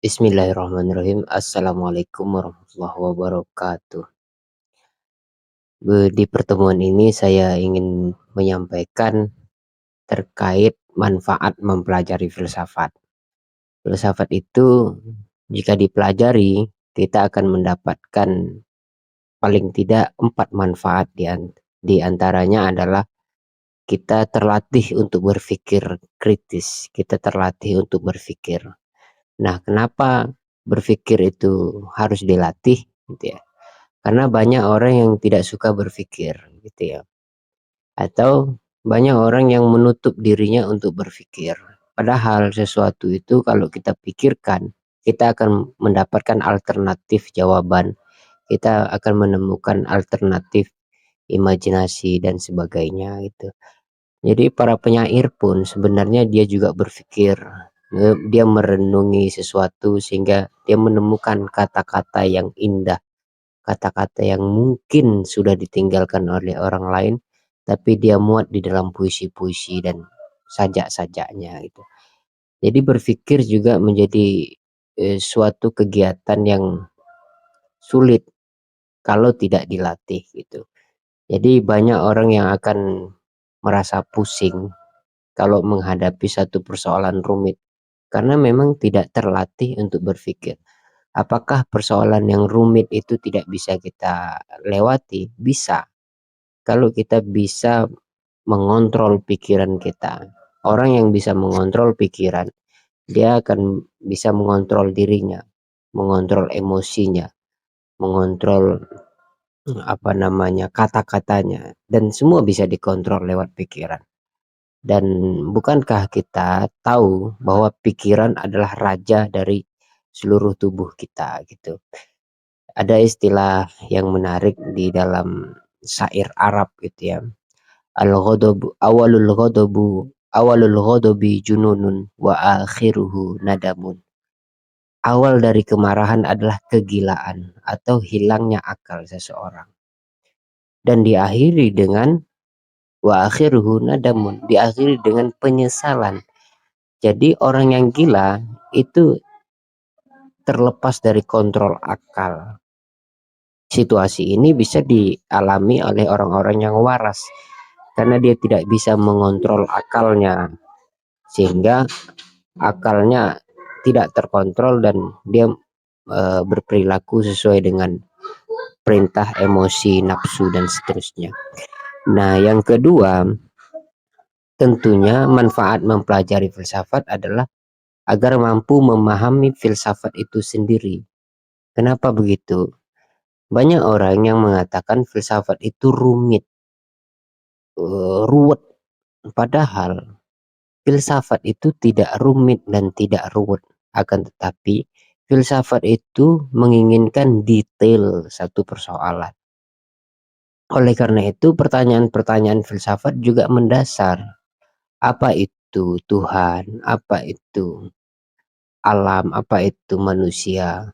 Bismillahirrahmanirrahim. Assalamualaikum warahmatullahi wabarakatuh. Di pertemuan ini saya ingin menyampaikan terkait manfaat mempelajari filsafat. Filsafat itu jika dipelajari, kita akan mendapatkan paling tidak 4 manfaat. Di antaranya adalah kita terlatih untuk berpikir kritis, kita terlatih untuk berpikir. Nah, kenapa berpikir itu harus dilatih gitu ya? Karena banyak orang yang tidak suka berpikir gitu ya. Atau banyak orang yang menutup dirinya untuk berpikir. Padahal sesuatu itu kalau kita pikirkan, kita akan mendapatkan alternatif jawaban. Kita akan menemukan alternatif imajinasi dan sebagainya gitu. Jadi para penyair pun sebenarnya dia juga berpikir, dia merenungi sesuatu sehingga dia menemukan kata-kata yang indah, kata-kata yang mungkin sudah ditinggalkan oleh orang lain, tapi dia muat di dalam puisi-puisi dan sajak-sajaknya gitu. Jadi berpikir juga menjadi suatu kegiatan yang sulit kalau tidak dilatih gitu. Jadi banyak orang yang akan merasa pusing kalau menghadapi satu persoalan rumit karena memang tidak terlatih untuk berpikir. Apakah persoalan yang rumit itu tidak bisa kita lewati? Bisa. Kalau kita bisa mengontrol pikiran kita. Orang yang bisa mengontrol pikiran, dia akan bisa mengontrol dirinya, mengontrol emosinya, mengontrol kata-katanya, dan semua bisa dikontrol lewat pikiran. Dan bukankah kita tahu bahwa pikiran adalah raja dari seluruh tubuh kita gitu. Ada istilah yang menarik di dalam syair Arab gitu ya. Awalul ghadabi jununun wa akhiruhu nadamun. Awal dari kemarahan adalah kegilaan atau hilangnya akal seseorang. Dan diakhiri dengan wa akhiruhu nadamun, diakhiri dengan penyesalan. Jadi orang yang gila itu terlepas dari kontrol akal. Situasi ini bisa dialami oleh orang-orang yang waras karena dia tidak bisa mengontrol akalnya, sehingga akalnya tidak terkontrol dan dia berperilaku sesuai dengan perintah emosi, nafsu dan seterusnya. Nah, yang kedua, tentunya manfaat mempelajari filsafat adalah agar mampu memahami filsafat itu sendiri. Kenapa begitu? Banyak orang yang mengatakan filsafat itu rumit, ruwet. Padahal filsafat itu tidak rumit dan tidak ruwet. Akan tetapi filsafat itu menginginkan detail satu persoalan. Oleh karena itu pertanyaan-pertanyaan filsafat juga mendasar. Apa itu Tuhan? Apa itu alam? Apa itu manusia?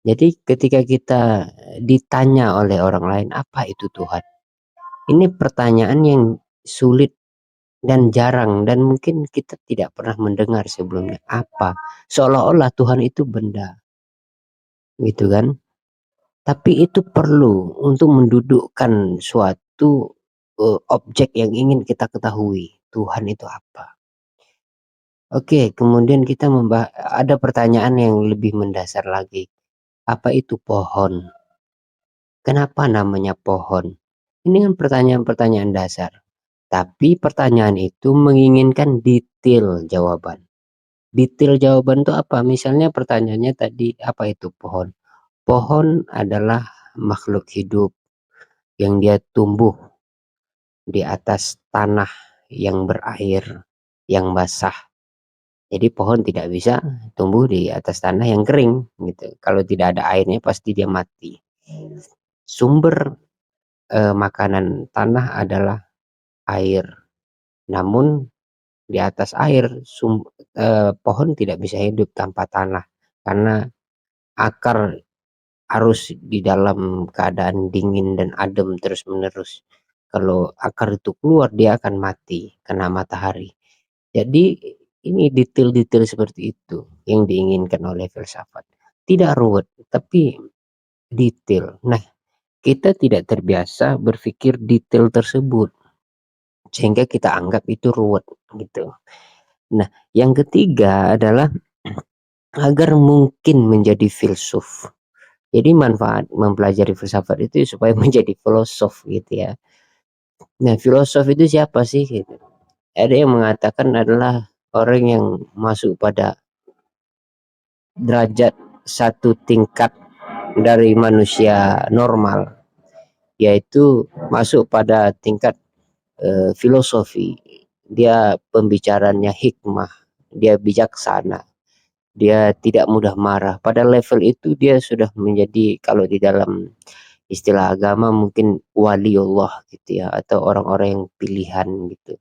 Jadi ketika kita ditanya oleh orang lain, apa itu Tuhan? Ini pertanyaan yang sulit dan jarang dan mungkin kita tidak pernah mendengar sebelumnya. Apa? Seolah-olah Tuhan itu benda, gitu kan? Tapi itu perlu untuk mendudukkan suatu objek yang ingin kita ketahui. Tuhan itu apa? Oke, kemudian kita ada pertanyaan yang lebih mendasar lagi. Apa itu pohon? Kenapa namanya pohon? Ini kan pertanyaan-pertanyaan dasar. Tapi pertanyaan itu menginginkan detail jawaban. Detail jawaban itu apa? Misalnya pertanyaannya tadi, apa itu pohon? Pohon adalah makhluk hidup yang dia tumbuh di atas tanah yang berair, yang basah. Jadi pohon tidak bisa tumbuh di atas tanah yang kering gitu. Kalau tidak ada airnya pasti dia mati. Sumber makanan tanah adalah air. Namun di atas air pohon tidak bisa hidup tanpa tanah karena akar harus di dalam keadaan dingin dan adem terus-menerus. Kalau akar itu keluar dia akan mati kena matahari. Jadi Ini detail-detail seperti itu yang diinginkan oleh filsafat. Tidak ruwet, tapi detail. Nah, kita tidak terbiasa berpikir detail tersebut, sehingga kita anggap itu ruwet, gitu. Nah, yang ketiga adalah agar mungkin menjadi filsuf. Jadi manfaat mempelajari filsafat itu supaya menjadi filosof gitu ya. Nah, filosof itu siapa sih gitu? Ada yang mengatakan adalah orang yang masuk pada derajat satu tingkat dari manusia normal, yaitu masuk pada tingkat filosofi. Dia pembicaranya hikmah, dia bijaksana, dia tidak mudah marah. Pada level itu dia sudah menjadi, kalau di dalam istilah agama mungkin waliullah gitu ya, atau orang-orang yang pilihan gitu.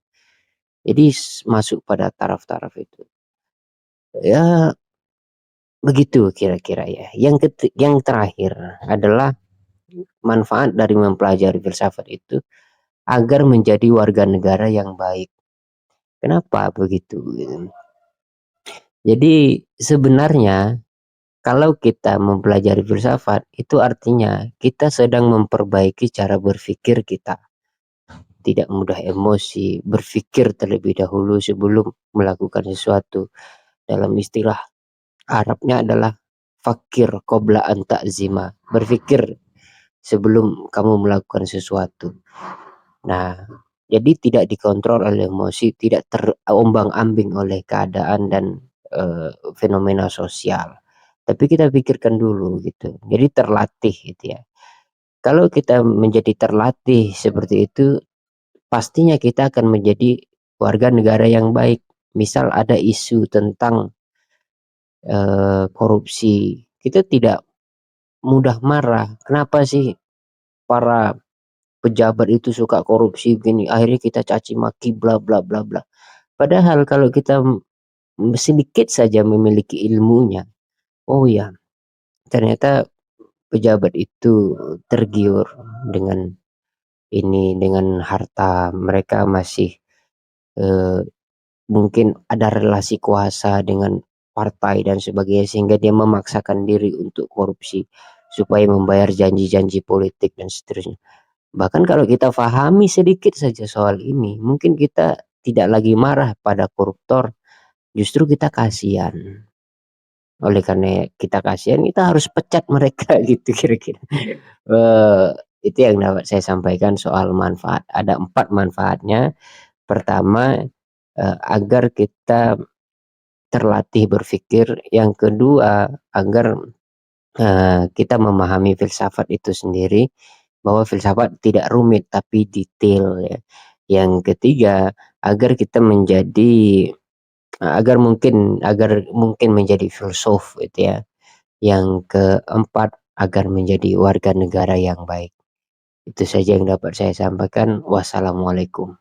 Jadi masuk pada taraf-taraf itu. Ya begitu kira-kira ya. Yang terakhir adalah manfaat dari mempelajari filsafat itu agar menjadi warga negara yang baik. Kenapa begitu? Jadi sebenarnya kalau kita mempelajari filsafat itu artinya kita sedang memperbaiki cara berpikir kita. Tidak mudah emosi, berpikir terlebih dahulu sebelum melakukan sesuatu. Dalam istilah Arabnya adalah fakir qabla an ta'zima, berpikir sebelum kamu melakukan sesuatu. Nah, jadi tidak dikontrol oleh emosi, tidak terombang-ambing oleh keadaan dan fenomena sosial. Tapi kita pikirkan dulu gitu. Jadi terlatih gitu ya. Kalau kita menjadi terlatih seperti itu, pastinya kita akan menjadi warga negara yang baik. Misal ada isu tentang korupsi, kita tidak mudah marah. Kenapa sih para pejabat itu suka korupsi begini? Akhirnya kita caci maki bla bla bla bla. Padahal kalau kita sedikit saja memiliki ilmunya, oh ya, ternyata pejabat itu tergiur dengan ini, dengan harta mereka, masih eh, mungkin ada relasi kuasa dengan partai dan sebagainya, sehingga dia memaksakan diri untuk korupsi supaya membayar janji-janji politik dan seterusnya. Bahkan kalau kita pahami sedikit saja soal ini, mungkin kita tidak lagi marah pada koruptor, justru kita kasihan. Oleh karena kita kasihan, kita harus pecat mereka gitu kira-kira. Eh, itu yang dapat saya sampaikan soal manfaat. Ada 4 manfaatnya. Pertama, agar kita terlatih berpikir. Yang kedua, agar kita memahami filsafat itu sendiri, bahwa filsafat tidak rumit tapi detail ya. Yang ketiga, agar kita menjadi agar mungkin menjadi filsuf gitu ya. Yang keempat, agar menjadi warga negara yang baik. Itu saja yang dapat saya sampaikan. Wassalamualaikum.